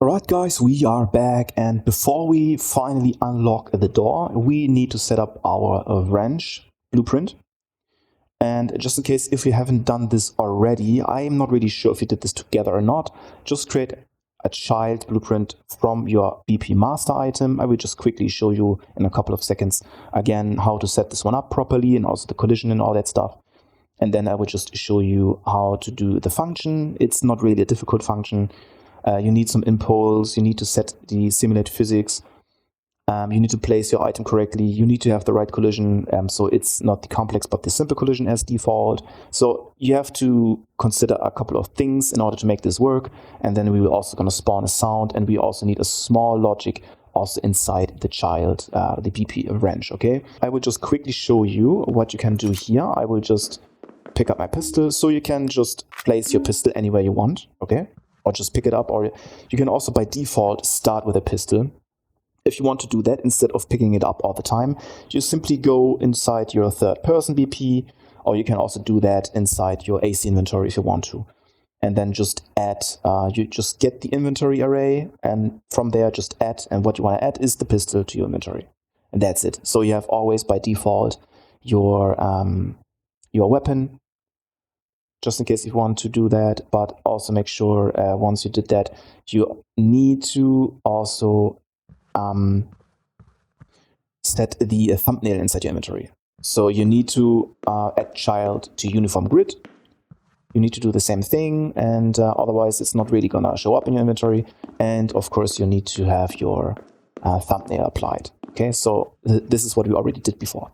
Alright guys, we are back, and before we finally unlock the door, we need to set up our wrench blueprint. And just in case if you haven't done this already, I'm not really sure if you did this together or not, just create a child blueprint from your BP master item. I will just quickly show you in a couple of seconds again how to set this one up properly and also the collision and all that stuff. And then I will just show you how to do the function. It's not really a difficult function. You need some impulse, you need to set the simulate physics, you need to place your item correctly, you need to have the right collision, so it's not the complex but the simple collision as default. So you have to consider a couple of things in order to make this work, and then we will also going to spawn a sound, and we also need a small logic also inside the child, the BP wrench, okay? I will just quickly show you what you can do here. I will just pick up my pistol, so you can just place your pistol anywhere you want, okay? Or just pick it up, or you can also by default start with a pistol. If you want to do that instead of picking it up all the time, you simply go inside your third person BP, or you can also do that inside your AC inventory if you want to. And then just add, you just get the inventory array, and from there just add, and what you want to add is the pistol to your inventory. And that's it. So you have always by default your weapon, just in case you want to do that, but also make sure once you did that, you need to also set the thumbnail inside your inventory. So you need to add child to uniform grid. You need to do the same thing, and otherwise it's not really gonna show up in your inventory. And of course you need to have your thumbnail applied. Okay, so this is what we already did before,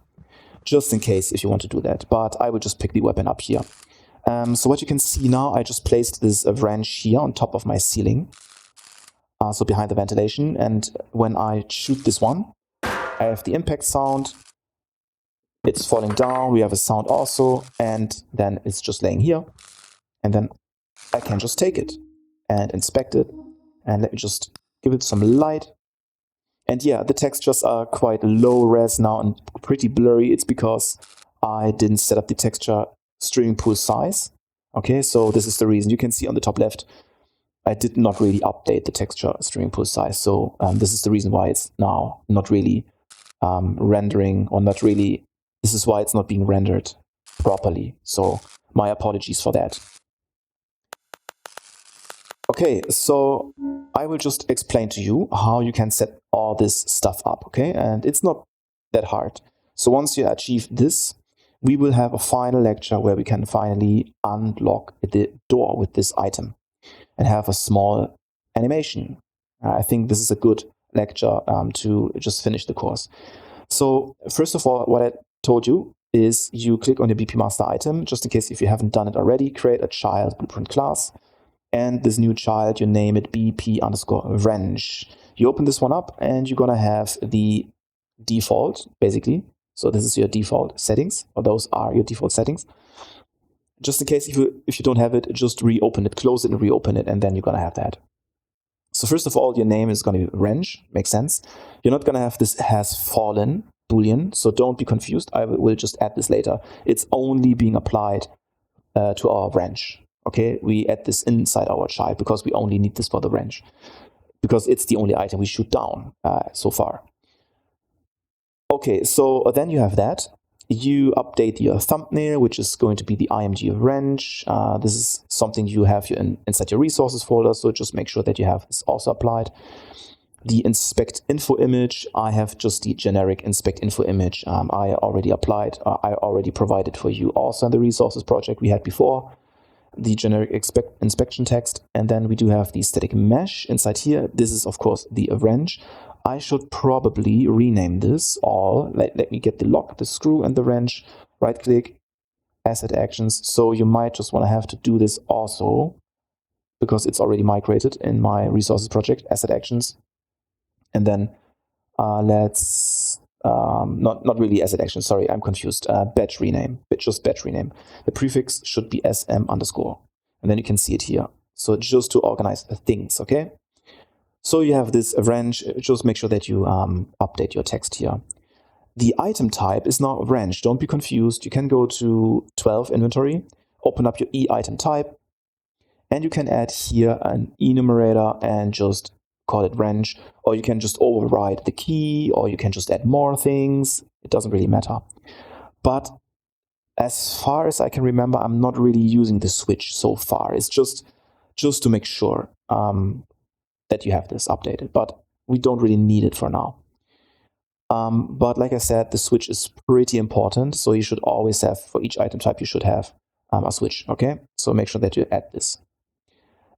just in case if you want to do that, but I will just pick the weapon up here. So what you can see now, I just placed this wrench here on top of my ceiling, so behind the ventilation, and when I shoot this one, I have the impact sound, it's falling down, we have a sound also, and then it's just laying here, and then I can just take it and inspect it, and let me just give it some light. And yeah, the textures are quite low res now and pretty blurry. It's because I didn't set up the texture streaming pool size. Okay, so this is the reason. You can see on the top left, I did not really update the texture streaming pool size. So this is the reason why it's now not really rendering, or not really, this is why it's not being rendered properly. So my apologies for that. Okay, so I will just explain to you how you can set all this stuff up, okay? And it's not that hard. So once you achieve this, we will have a final lecture where we can finally unlock the door with this item and have a small animation. I think this is a good lecture to just finish the course. So first of all, what I told you is you click on the BP master item, just in case if you haven't done it already, create a child blueprint class. And this new child, you name it BP_wrench. You open this one up and you're gonna have the default, basically. So this is your default settings, or those are your default settings. Just in case if you don't have it, just reopen it, close it and reopen it, and then you're gonna have that. So first of all, your name is gonna be wrench, makes sense. You're not gonna have this has fallen boolean, so don't be confused. I will just add this later. It's only being applied to our wrench. Okay, we add this inside our child because we only need this for the wrench, because it's the only item we shoot down so far. Okay, so then you have that. You update your thumbnail, which is going to be the IMG wrench. This is something you have inside your resources folder, so just make sure that you have this also applied. The inspect info image, I have just the generic inspect info image. I already applied, I already provided for you also in the resources project we had before. The generic inspection text, and then we do have the static mesh inside here. This is of course the wrench. I should probably rename this all. Let me get the lock, the screw, and the wrench. Right click, asset actions. So you might just want to have to do this also, because it's already migrated in my resources project, asset actions. And then let's not really asset action, sorry, I'm confused. Batch rename, just batch rename. The prefix should be SM_, and then you can see it here. So just to organize things, okay? So you have this wrench, just make sure that you update your text here. The item type is now wrench, don't be confused. You can go to 12 inventory, open up your E item type, And you can add here an enumerator and just call it range, or you can just override the key, or you can just add more things. It doesn't really matter. But as far as I can remember, I'm not really using the switch so far. It's just to make sure that you have this updated, but we don't really need it for now. But like I said, the switch is pretty important. So you should always have, for each item type, you should have a switch, okay? So make sure that you add this.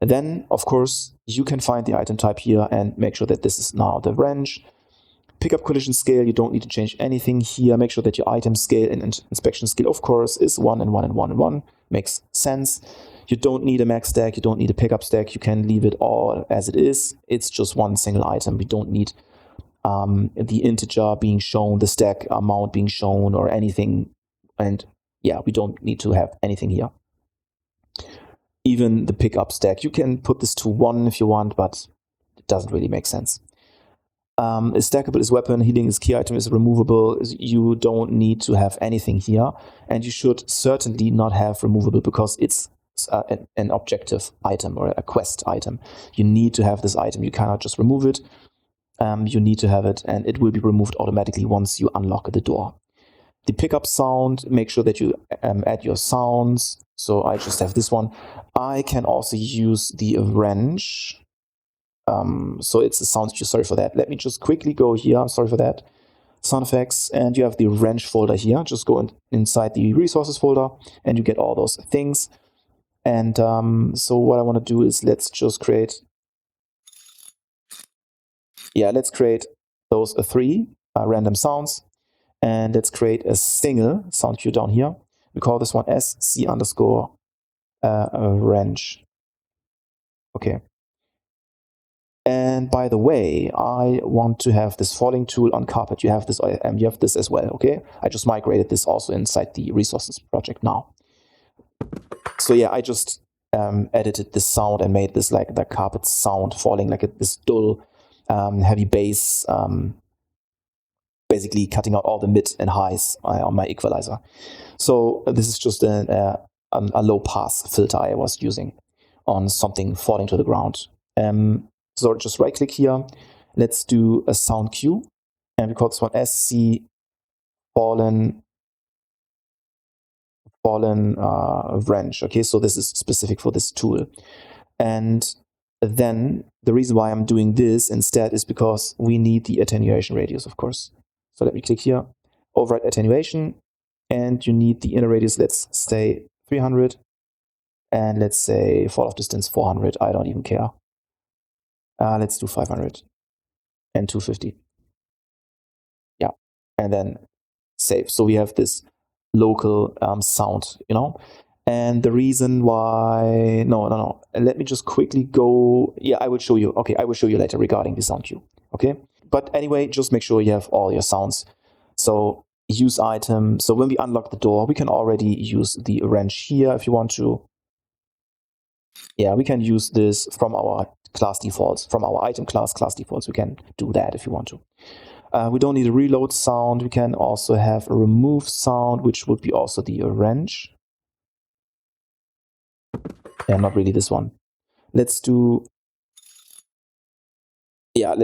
And then, of course, you can find the item type here and make sure that this is now the range. Pickup collision scale, you don't need to change anything here. Make sure that your item scale and inspection scale, of course, is 1 and 1 and 1 and 1. Makes sense. You don't need a max stack. You don't need a pickup stack. You can leave it all as it is. It's just one single item. We don't need the integer being shown, the stack amount being shown, or anything. And yeah, we don't need to have anything here. Even the pickup stack, you can put this to 1 if you want, but it doesn't really make sense. Is stackable, is weapon, healing is key item, is removable. You don't need to have anything here, and you should certainly not have removable because it's an objective item or a quest item. You need to have this item. You cannot just remove it. You need to have it, and it will be removed automatically once you unlock the door. The pickup sound, make sure that you add your sounds. So I just have this one. I can also use the wrench. So it's a sound cue. Sorry for that. Let me just quickly go here. I'm sorry for that. Sound effects, and you have the wrench folder here. Just go inside the resources folder, and you get all those things. And so what I want to do is let's just create. Yeah, let's create those 3 random sounds, and let's create a single sound cue down here. We call this one SC underscore wrench. Okay. And by the way, I want to have this falling tool on carpet. You have this as well, okay? I just migrated this also inside the resources project now. So yeah, I just edited this sound and made this like the carpet sound falling, like this dull, heavy bass, basically cutting out all the mid and highs on my equalizer. So this is just a low pass filter I was using on something falling to the ground. So just right click here. Let's do a sound cue, and we call this one SC fallen wrench. Okay, so this is specific for this tool. And then the reason why I'm doing this instead is because we need the attenuation radius, of course. So let me click here, override attenuation, and you need the inner radius. Let's say 300, and let's say fall off distance 400. I don't even care. Let's do 500 and 250. Yeah, and then save. So we have this local sound, you know. And the reason why, no. Let me just quickly go. Yeah, I will show you. Okay, I will show you later regarding the sound cue. Okay, but anyway, just make sure you have all your sounds. So use item. So when we unlock the door, we can already use the wrench here if you want to. Yeah, we can use this from our class defaults, from our item class defaults. We can do that if you want to. We don't need a reload sound. We can also have a remove sound, which would be also the wrench. Yeah, not really this one. Let's do. Yeah,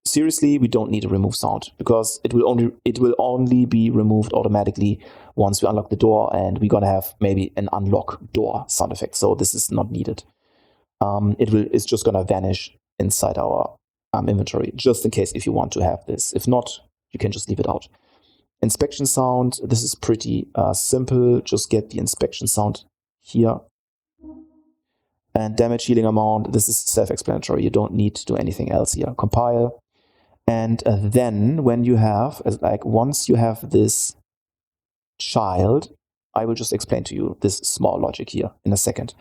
seriously, we don't need a remove sound because it will only be removed automatically once we unlock the door, and we're gonna have maybe an unlock door sound effect. So this is not needed. It's just gonna vanish inside our inventory, just in case if you want to have this. If not, you can just leave it out. Inspection sound. This is pretty simple. Just get the inspection sound here. And damage healing amount. This is self-explanatory. You don't need to do anything else here. Compile. And then when you have, once you have this child, I will just explain to you this small logic here in a second.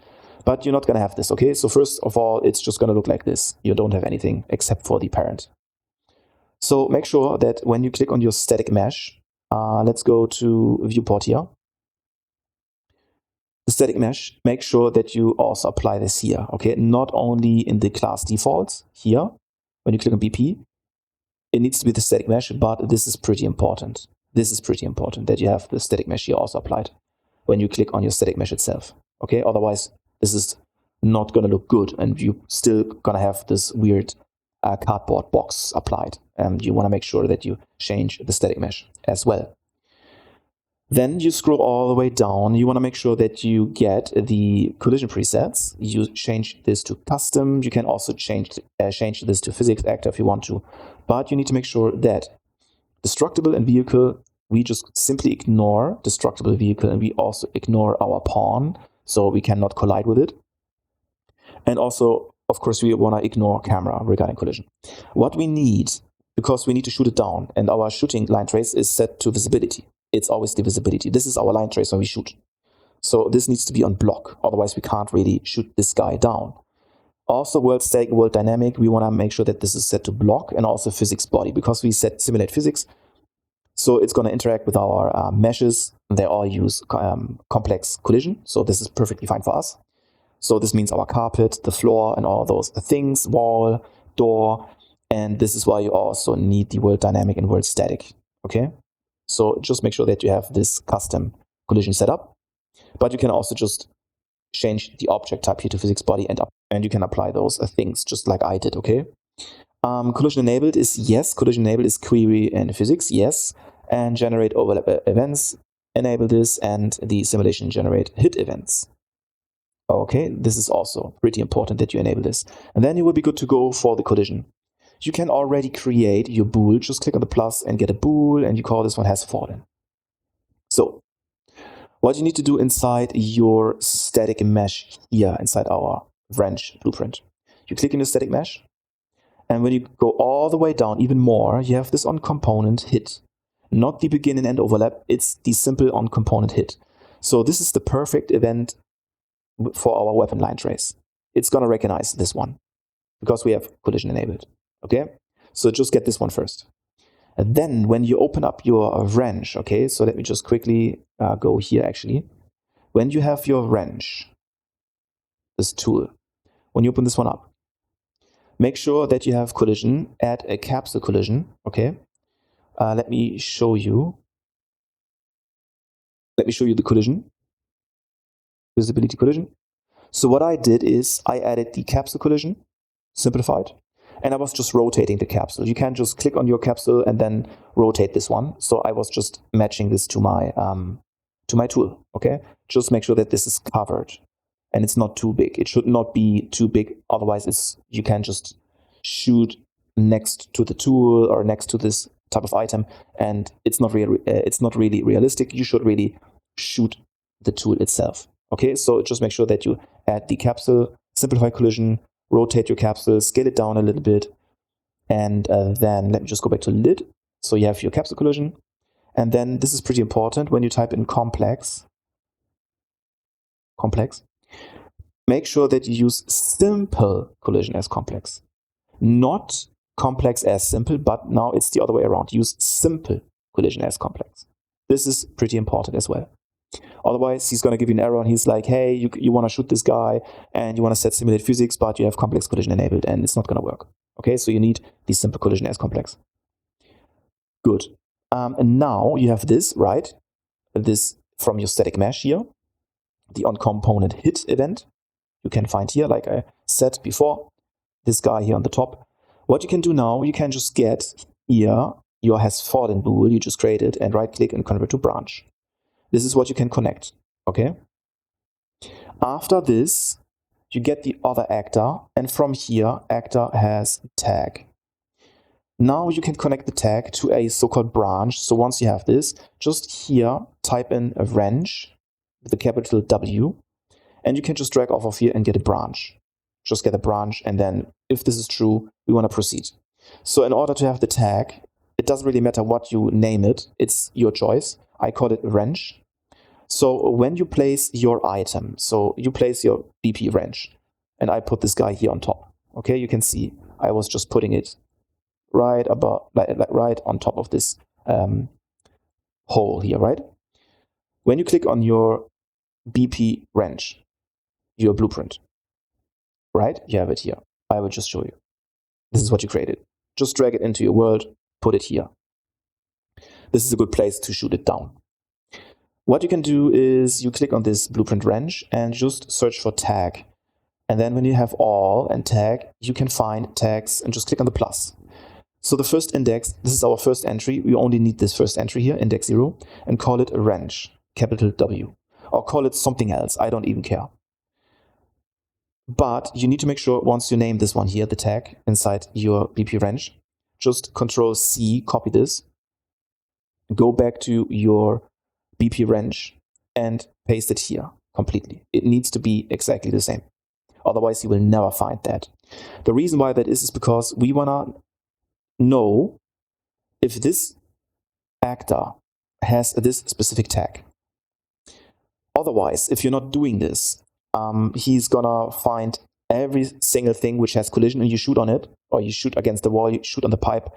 But you're not going to have this, okay? So first of all, it's just going to look like this. You don't have anything except for the parent. So make sure that when you click on your static mesh, let's go to viewport here. The static mesh, make sure that you also apply this here, okay? Not only in the class defaults here, when you click on BP, it needs to be the static mesh, but this is pretty important. This is pretty important that you have the static mesh here also applied when you click on your static mesh itself, okay? Otherwise, this is not going to look good, and you're still going to have this weird cardboard box applied. And you want to make sure that you change the static mesh as well. Then you scroll all the way down. You want to make sure that you get the collision presets. You change this to custom. You can also change this to physics actor if you want to. But you need to make sure that destructible and vehicle, we just simply ignore destructible vehicle, and we also ignore our pawn, so we cannot collide with it. And also, of course, we want to ignore camera regarding collision. What we need, because we need to shoot it down, and our shooting line trace is set to visibility. It's always the visibility. This is our line trace when we shoot. So this needs to be on block, otherwise we can't really shoot this guy down. Also, world static, world dynamic, we want to make sure that this is set to block, and also physics body, because we set simulate physics. So it's going to interact with our meshes. They all use complex collision. So this is perfectly fine for us. So this means our carpet, the floor, and all those things, wall, door. And this is why you also need the world dynamic and world static. Okay. So just make sure that you have this custom collision setup. But you can also just change the object type here to physics body, and you can apply those things just like I did. Okay. Collision enabled is yes. Collision enabled is query and physics, yes. And generate overlap events, enable this, and the simulation generate hit events. Okay, this is also pretty important that you enable this. And then you will be good to go for the collision. You can already create your bool. Just click on the plus and get a bool, and you call this one has fallen. So what you need to do inside your static mesh here, inside our wrench blueprint, you click in the static mesh. And when you go all the way down even more, you have this on component hit. Not the begin and end overlap, it's the simple on component hit. So this is the perfect event for our weapon line trace. It's going to recognize this one because we have collision enabled. Okay, so just get this one first. And then when you open up your wrench, okay, so let me just quickly go here actually. When you have your wrench, this tool, when you open this one up, make sure that you have collision, add a capsule collision, okay? Let me show you. Let me show you the collision, visibility collision. So what I did is I added the capsule collision, simplified, and I was just rotating the capsule. You can just click on your capsule and then rotate this one. So I was just matching this to my tool, okay? Just make sure that this is covered and it's not too big. It should not be too big, otherwise you can just shoot next to the tool or next to this type of item, and it's not really realistic. You should really shoot the tool itself. Okay, so just make sure that you add the capsule, simplify collision, rotate your capsule, scale it down a little bit, and then let me just go back to lid. So you have your capsule collision, and then this is pretty important when you type in complex, make sure that you use simple collision as complex, not complex as simple, but now it's the other way around. Use simple collision as complex. This is pretty important as well. Otherwise, he's going to give you an error and he's like, hey, you want to shoot this guy and you want to set simulate physics, but you have complex collision enabled and it's not going to work. Okay, so you need the simple collision as complex. Good. And now you have this, right? This from your static mesh here, the on component hit event. You can find here, like I said before, this guy here on the top. What you can do now, you can just get here your has fallen bool you just created and right click and convert to branch. This is what you can connect, okay? After this, you get the other actor, and from here, actor has tag. Now you can connect the tag to a so-called branch. So once you have this, just here, type in a wrench with a capital W, and you can just drag off of here and get a branch. Just get a branch, and then if this is true, we want to proceed. So in order to have the tag, it doesn't really matter what you name it, it's your choice. I call it wrench. So when you place your item, so you place your BP wrench, and I put this guy here on top. Okay, you can see I was just putting it right above, like right on top of this hole here, right? When you click on your BP wrench, your blueprint, right? You have it here. I will just show you. This is what you created. Just drag it into your world, put it here. This is a good place to shoot it down. What you can do is you click on this blueprint wrench and just search for tag. And then when you have all and tag, you can find tags and just click on the plus. So the first index, this is our first entry. We only need this first entry here, index 0, and call it wrench, capital W. Or call it something else, I don't even care. But you need to make sure once you name this one here, the tag inside your BP wrench, just Control C, copy this, go back to your BP wrench and paste it here completely. It needs to be exactly the same. Otherwise, you will never find that. The reason why that is because we want to know if this actor has this specific tag. Otherwise, if you're not doing this, he's gonna find every single thing which has collision and you shoot on it, or you shoot against the wall, you shoot on the pipe,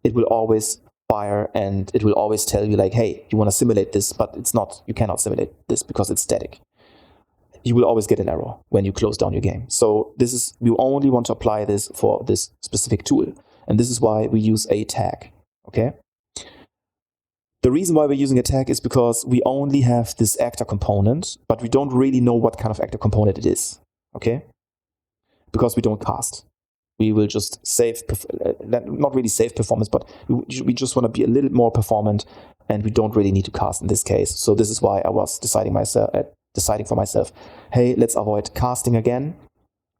it will always fire and it will always tell you like, hey, you want to simulate this, but it's not, you cannot simulate this because it's static. You will always get an error when you close down your game. So this is, we only want to apply this for this specific tool. And this is why we use a tag, okay? The reason why we're using a tag is because we only have this actor component, but we don't really know what kind of actor component it is, okay? Because we don't cast. We will just save, not really save performance, but we just want to be a little more performant and we don't really need to cast in this case. So this is why I was deciding for myself, hey, let's avoid casting again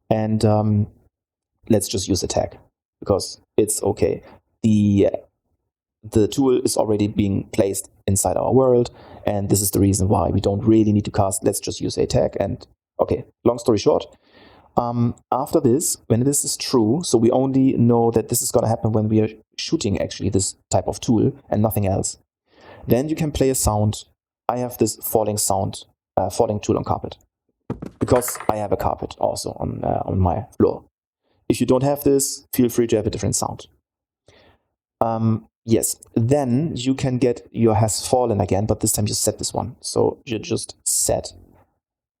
and let's just use a tag because it's okay. The tool is already being placed inside our world, and this is the reason why we don't really need to cast. Let's just use a tag. And okay, long story short, after this, when this is true, so we only know that this is going to happen when we are shooting actually this type of tool and nothing else. Then you can play a sound. I have this falling sound, falling tool on carpet, because I have a carpet also on my floor. If you don't have this, feel free to have a different sound. Yes, then you can get your has fallen again, but this time you set this one. So you just set.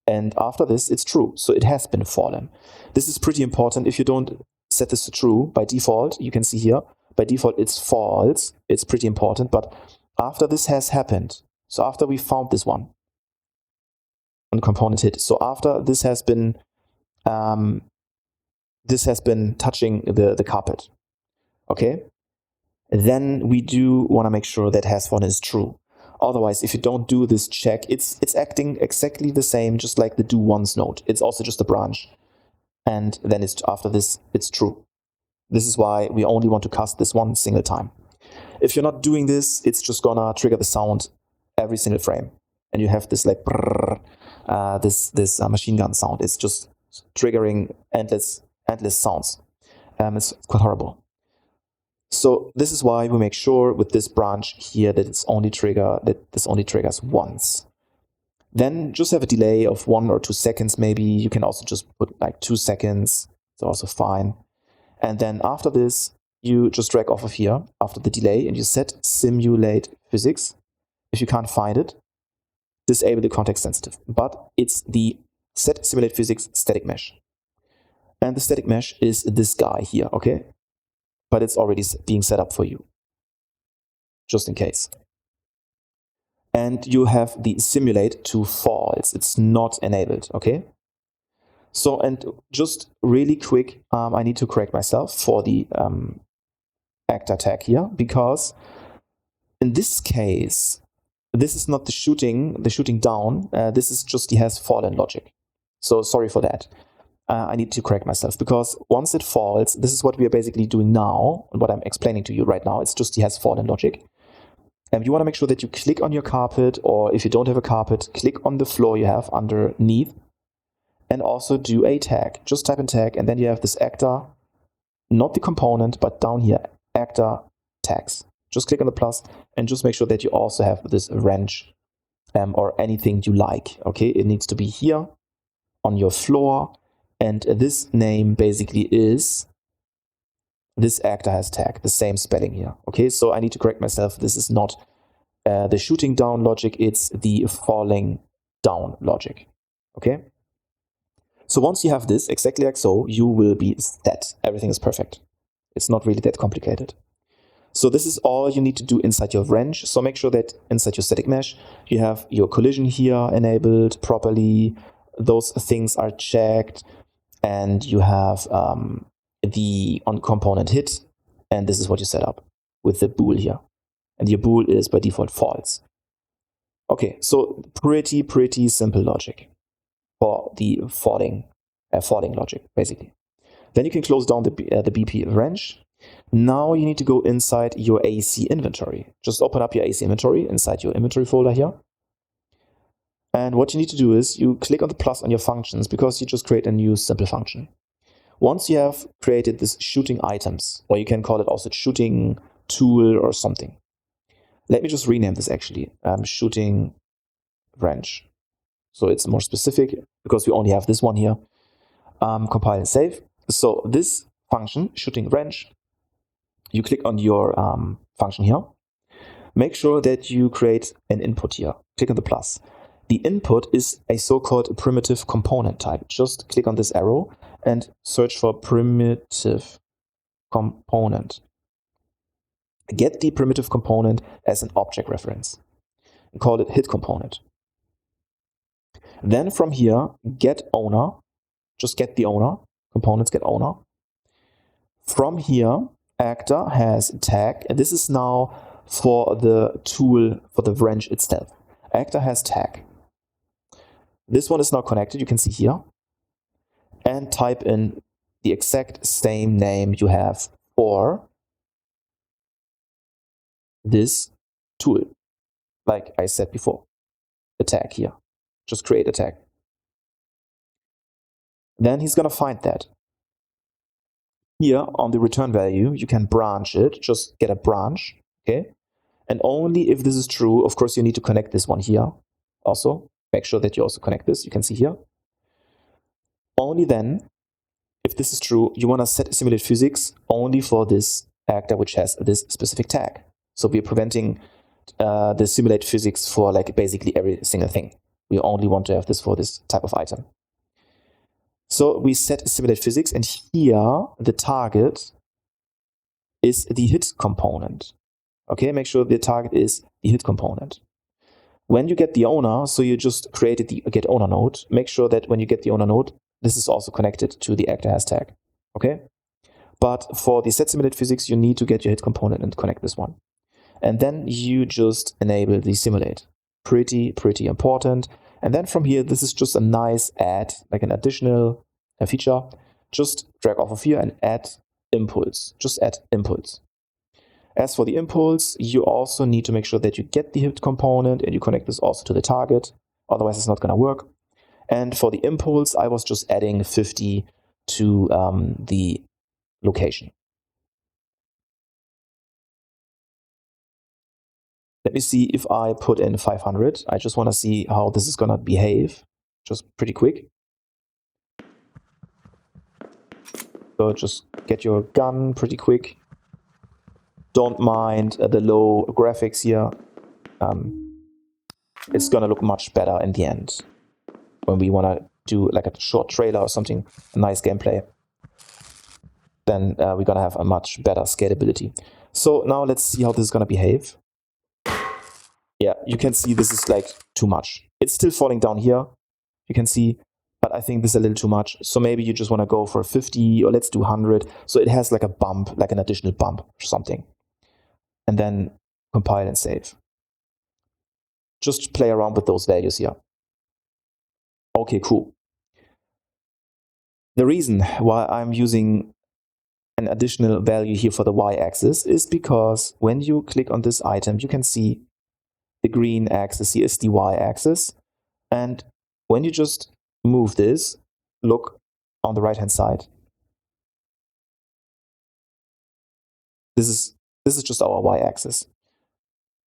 And after this, it's true. So it has been fallen. This is pretty important. If you don't set this to true, by default, you can see here, by default, it's false. It's pretty important. But after this has happened, so after we found this one, on component hit, so after this has been touching the carpet, okay? Then we do want to make sure that has fallen is true. Otherwise, if you don't do this check, it's acting exactly the same, just like the do once node. It's also just a branch. And then it's after this, it's true. This is why we only want to cast this one single time. If you're not doing this, it's just gonna trigger the sound every single frame. And you have this like brrr, this machine gun sound. It's just triggering endless sounds. It's quite horrible. So this is why we make sure with this branch here that this only triggers once. Then just have a delay of 1 or 2 seconds maybe. You can also just put like 2 seconds. It's also fine. And then after this, you just drag off of here after the delay and you set simulate physics. If you can't find it, disable the context sensitive. But it's the set simulate physics static mesh. And the static mesh is this guy here, okay? But it's already being set up for you, just in case. And you have the simulate to false. It's not enabled, okay? So, and just really quick, I need to correct myself for the actor tag here, because in this case, this is not the shooting down. This is just the has fallen logic. So sorry for that. I need to correct myself because once it falls, this is what we are basically doing now, and what I'm explaining to you right now. It's just the has fallen logic. And you want to make sure that you click on your carpet, or if you don't have a carpet, click on the floor you have underneath, and also do a tag. Just type in tag, and then you have this actor, not the component, but down here, actor tags. Just click on the plus, and just make sure that you also have this wrench or anything you like. Okay, it needs to be here on your floor. And this name basically is this actor has tag, the same spelling here. Okay, so I need to correct myself. This is not the shooting down logic, it's the falling down logic. Okay, so once you have this exactly like so, you will be set. Everything is perfect. It's not really that complicated. So this is all you need to do inside your wrench. So make sure that inside your static mesh, you have your collision here enabled properly. Those things are checked. and you have the on component hit, and this is what you set up with the bool here. And your bool is by default false. Okay, so pretty simple logic for the falling logic, basically. Then you can close down the BP wrench. Now you need to go inside your AC inventory. Just open up your AC inventory inside your inventory folder here. And what you need to do is you click on the plus on your functions, because you just create a new simple function. Once you have created this shooting items, or you can call it also shooting tool or something. Let me just rename this actually, shooting wrench. So it's more specific because we only have this one here. Compile and save. So this function, shooting wrench, you click on your function here. Make sure that you create an input here. Click on the plus. The input is a so-called primitive component type. Just click on this arrow and search for primitive component. Get the primitive component as an object reference and call it hit component. Then from here, get owner. Just get the owner. Components get owner. From here, actor has tag, and this is now for the tool, for the wrench itself. Actor has tag. This one is now connected, you can see here. And type in the exact same name you have for this tool, like I said before. A tag here. Just create a tag. Then he's going to find that. Here on the return value, you can branch it. Just get a branch, okay? And only if this is true, of course, you need to connect this one here also. Make sure that you also connect this. You can see here. Only then, if this is true, you want to set simulate physics only for this actor which has this specific tag. So we're preventing the simulate physics for like basically every single thing. We only want to have this for this type of item. So we set simulate physics, and here the target is the hit component. Okay, make sure the target is the hit component. When you get the owner, so you just created the get owner node, make sure that when you get the owner node, this is also connected to the actor has tag. Okay? But for the set simulate physics, you need to get your hit component and connect this one. And then you just enable the simulate. Pretty important. And then from here, this is just a nice add, like an additional feature. Just drag off of here and add impulse. Just add impulse. As for the impulse, you also need to make sure that you get the hit component and you connect this also to the target. Otherwise, it's not going to work. And for the impulse, I was just adding 50 to the location. Let me see if I put in 500. I just want to see how this is going to behave. Just pretty quick. So just get your gun pretty quick. Don't mind the low graphics here. It's going to look much better in the end when we want to do like a short trailer or something, a nice gameplay. Then we're going to have a much better scalability. So now let's see how this is going to behave. Yeah, you can see this is like too much. It's still falling down here, you can see, but I think this is a little too much. So maybe you just want to go for 50 or let's do 100. So it has like a bump, like an additional bump or something. And then compile and save. Just play around with those values here. Okay, cool. The reason why I'm using an additional value here for the y-axis is because when you click on this item, you can see the green axis here is the y-axis. And when you just move this, look on the right-hand side. This is just our y-axis.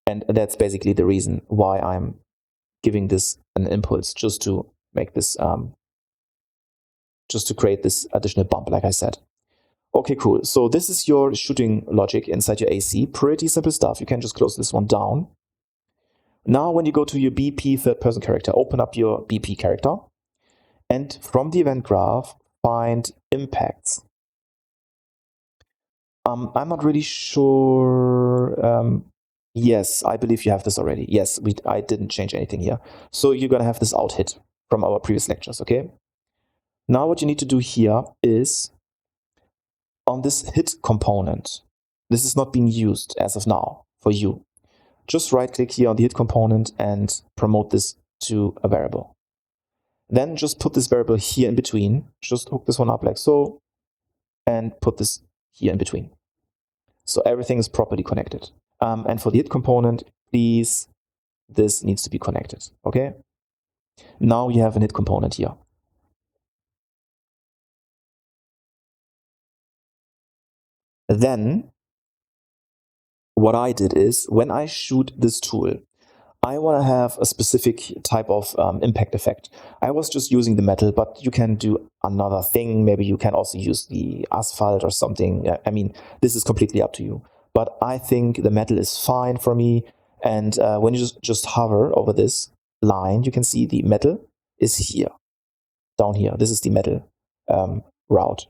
And that's basically the reason why I'm giving this an impulse, just to make this, just to create this additional bump, like I said. Okay, cool. So this is your shooting logic inside your AC. Pretty simple stuff. You can just close this one down. Now, when you go to your BP third-person character, open up your BP character. And from the event graph, find impacts. I'm not really sure. Yes, I believe you have this already. Yes, I didn't change anything here. So you're going to have this out hit from our previous lectures, okay? Now what you need to do here is on this hit component. This is not being used as of now for you. Just right click here on the hit component and promote this to a variable. Then just put this variable here in between. Just hook this one up like so and put this here in between. So everything is properly connected. And for the hit component, please, this needs to be connected. Okay. Now you have a hit component here. Then what I did is when I shoot this tool, I want to have a specific type of impact effect. I was just using the metal, but you can do another thing. Maybe you can also use the asphalt or something. I mean, this is completely up to you. But I think the metal is fine for me. And when you just hover over this line, you can see the metal is here, down here. This is the metal route.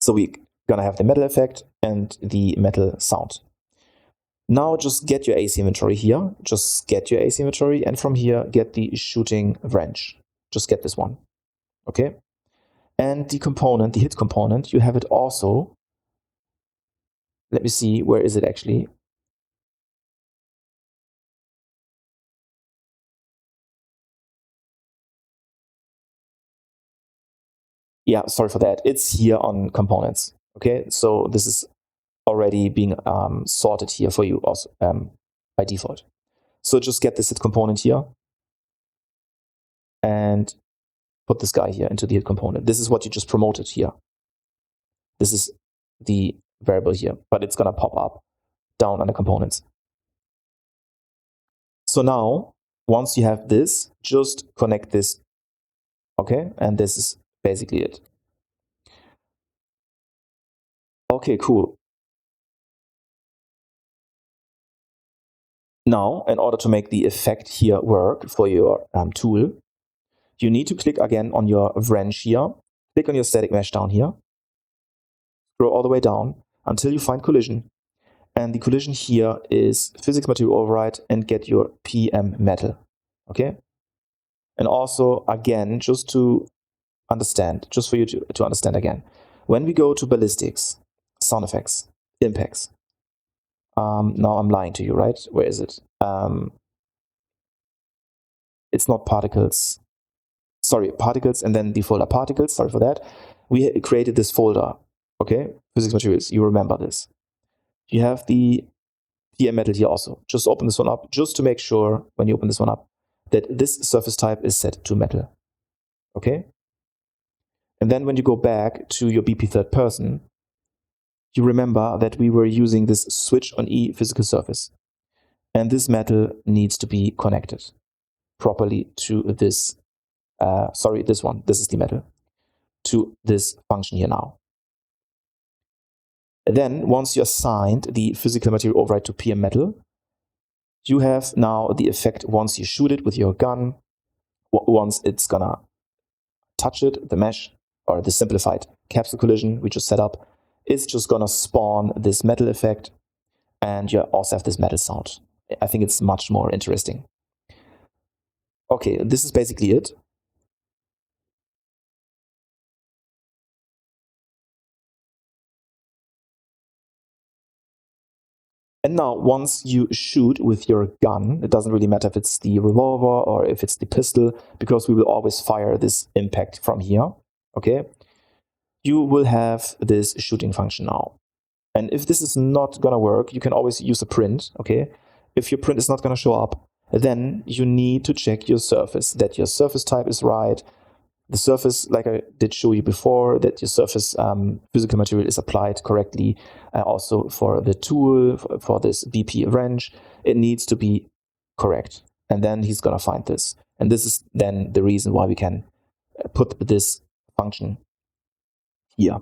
So we're going to have the metal effect and the metal sound. Now just get your AC inventory here. Just get your AC inventory, and from here get the shooting wrench. Just get this one. Okay. And the component, the hit component, you have it also. Let me see, where is it actually? Yeah, sorry for that. It's here on components. Okay, so this is already being sorted here for you also by default. So just get this hit component here and put this guy here into the hit component. This is what you just promoted here. This is the variable here, but it's gonna pop up down under components. So now, once you have this, just connect this. Okay, and this is basically it. Okay, cool. Now, in order to make the effect here work for your tool, you need to click again on your wrench here, click on your static mesh down here, scroll all the way down until you find collision. And the collision here is physics material override and get your PM metal. Okay? And also, again, just to understand, just for you to understand again, when we go to ballistics, sound effects, impacts, now I'm lying to you, right? Where is it? It's not particles. Sorry, particles, and then the folder particles. Sorry for that. We created this folder. Okay, physics materials. You remember this. You have the PM metal here also. Just open this one up, just to make sure when you open this one up that this surface type is set to metal. Okay. And then when you go back to your BP third person, you remember that we were using this switch on E physical surface. And this metal needs to be connected properly to this, this one, this is the metal, to this function here now. And then once you assigned the physical material override to PM metal, you have now the effect once you shoot it with your gun, once it's gonna touch it, the mesh, or the simplified capsule collision we just set up, is just gonna spawn this metal effect, and you also have this metal sound. I think it's much more interesting. Okay, this is basically it. And now, once you shoot with your gun, it doesn't really matter if it's the revolver or if it's the pistol, because we will always fire this impact from here, okay? You will have this shooting function now. And if this is not gonna work, you can always use a print, okay? If your print is not gonna show up, then you need to check your surface, that your surface type is right. The surface, like I did show you before, that your surface physical material is applied correctly. Also for the tool, for this BP wrench, it needs to be correct. And then he's gonna find this. And this is then the reason why we can put this function here.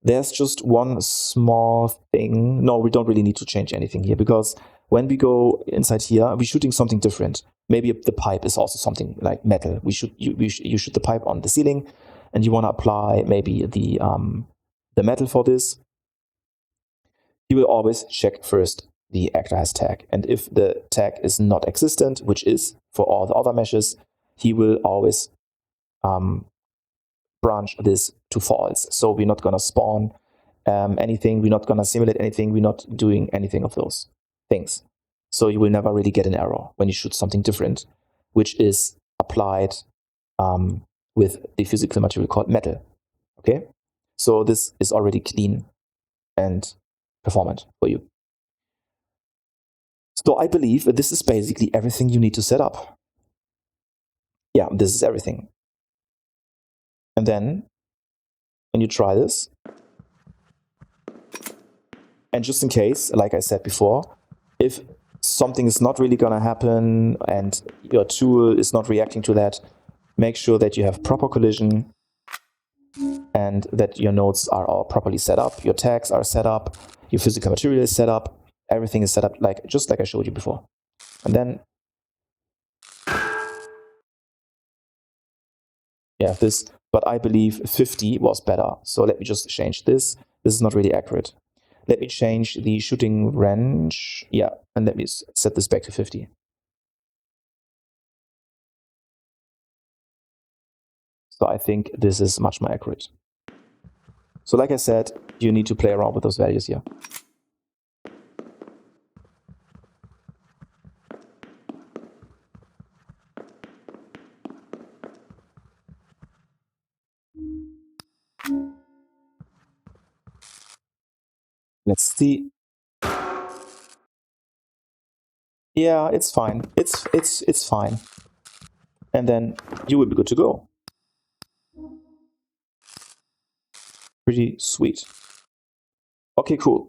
There's just one small thing. No, we don't really need to change anything here, because when we go inside here, we're shooting something different. Maybe the pipe is also something like metal. You shoot the pipe on the ceiling, and you want to apply maybe the metal for this. You will always check first the actor has tag, and if the tag is not existent, which is for all the other meshes, he will always branch this to false. So we're not going to spawn anything. We're not going to simulate anything. We're not doing anything of those things. So you will never really get an error when you shoot something different, which is applied with the physical material called metal. Okay, so this is already clean and performant for you. So I believe this is basically everything you need to set up. Yeah, this is everything. And then when you try this, and just in case, like I said before, if something is not really going to happen and your tool is not reacting to that, make sure that you have proper collision and that your nodes are all properly set up, your tags are set up, your physical material is set up, everything is set up just like I showed you before. And then you have this, but I believe 50 was better. So let me just change this. This is not really accurate. Let me change the shooting range. Yeah, and let me set this back to 50. So I think this is much more accurate. So like I said, you need to play around with those values here. Let's see. Yeah, it's fine. It's fine. And then you will be good to go. Pretty sweet. Okay, cool.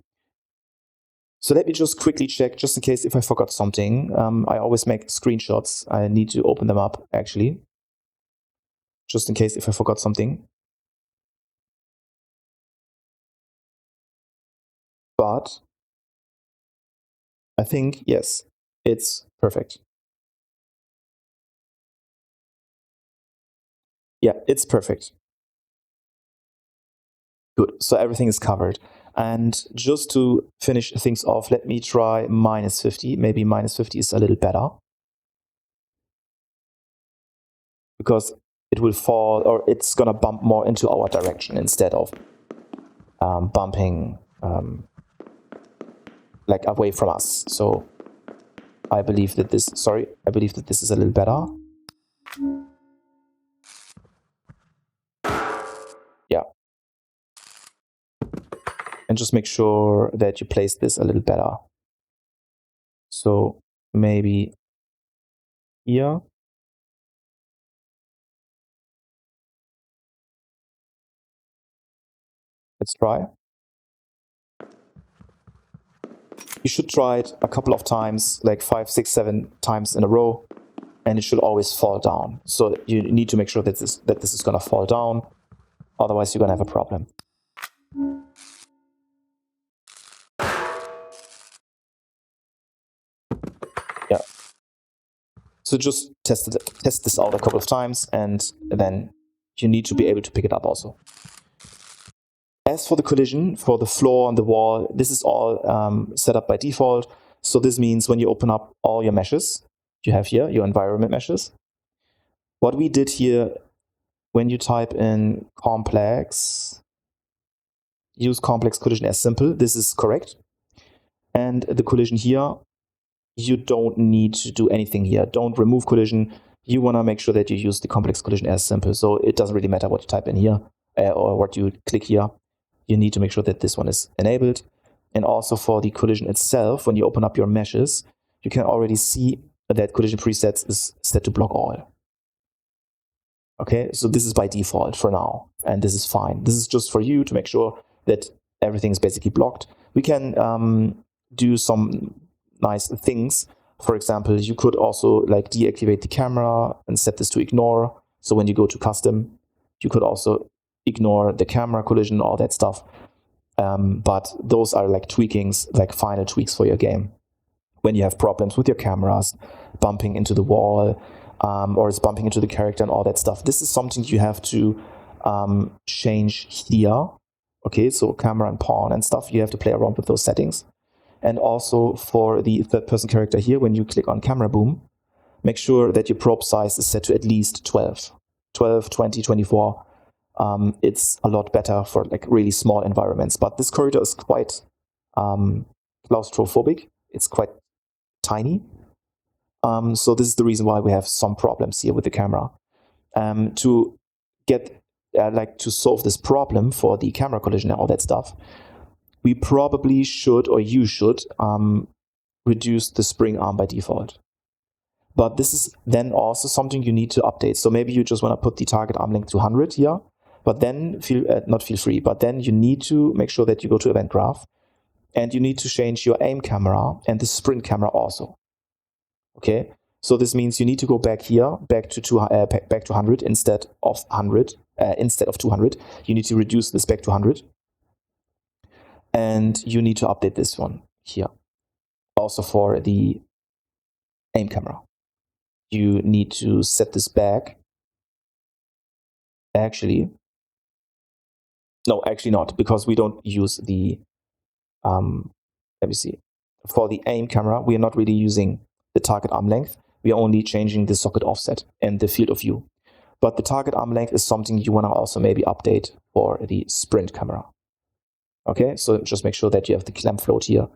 So let me just quickly check, just in case if I forgot something. I always make screenshots. I need to open them up, actually. Just in case if I forgot something. But I think, yes, it's perfect. Yeah, it's perfect. Good, so everything is covered. And just to finish things off, let me try minus 50. Maybe minus 50 is a little better. Because it will fall, or it's going to bump more into our direction instead of bumping like away from us. So I believe that this, I believe that this is a little better. Yeah. And just make sure that you place this a little better. So maybe here. Let's try. You should try it a couple of times, like 5, 6, 7 times in a row, and it should always fall down. So you need to make sure that this is going to fall down. Otherwise, you're going to have a problem. Yeah. So just test this out a couple of times, and then you need to be able to pick it up also. As for the collision, for the floor and the wall, this is all set up by default. So this means when you open up all your meshes, you have here your environment meshes. What we did here, when you type in complex, use complex collision as simple, this is correct. And the collision here, you don't need to do anything here. Don't remove collision. You want to make sure that you use the complex collision as simple. So it doesn't really matter what you type in here or what you click here. You need to make sure that this one is enabled. And also for the collision itself, when you open up your meshes, you can already see that collision presets is set to block all. Okay, so this is by default for now, and this is fine. This is just for you to make sure that everything is basically blocked. We can do some nice things. For example, you could also like deactivate the camera and set this to ignore. So when you go to custom, you could also ignore the camera collision, all that stuff. But those are like tweakings, like final tweaks for your game. When you have problems with your cameras, bumping into the wall, or it's bumping into the character and all that stuff. This is something you have to change here. Okay, so camera and pawn and stuff, you have to play around with those settings. And also for the third-person character here, when you click on camera boom, make sure that your probe size is set to at least 12. 12, 20, 24, it's a lot better for like really small environments. But this corridor is quite claustrophobic. It's quite tiny. So this is the reason why we have some problems here with the camera. To get to solve this problem for the camera collision and all that stuff, we probably should, or you should, reduce the spring arm by default. But this is then also something you need to update. So maybe you just want to put the target arm length to 100 here, but then not feel free, but then you need to make sure that you go to Event Graph, and you need to change your aim camera and the sprint camera also. Okay, so this means you need to go back here, back to 100 instead of 100, instead of 200. You need to reduce this back to 100, and you need to update this one here, also for the aim camera. You need to set this back. Actually not, because we don't use the, let me see. For the aim camera, we are not really using the target arm length. We are only changing the socket offset and the field of view. But the target arm length is something you want to also maybe update for the sprint camera. Okay, so just make sure that you have the clamp float here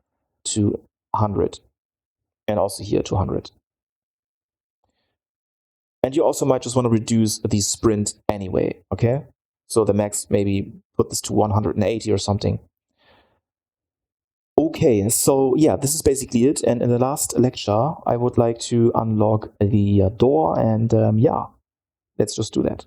to 100 and also here to 100. And you also might just want to reduce the sprint anyway, okay? So the max, maybe put this to 180 or something. Okay, so yeah, this is basically it. And in the last lecture, I would like to unlock the door, and yeah, let's just do that.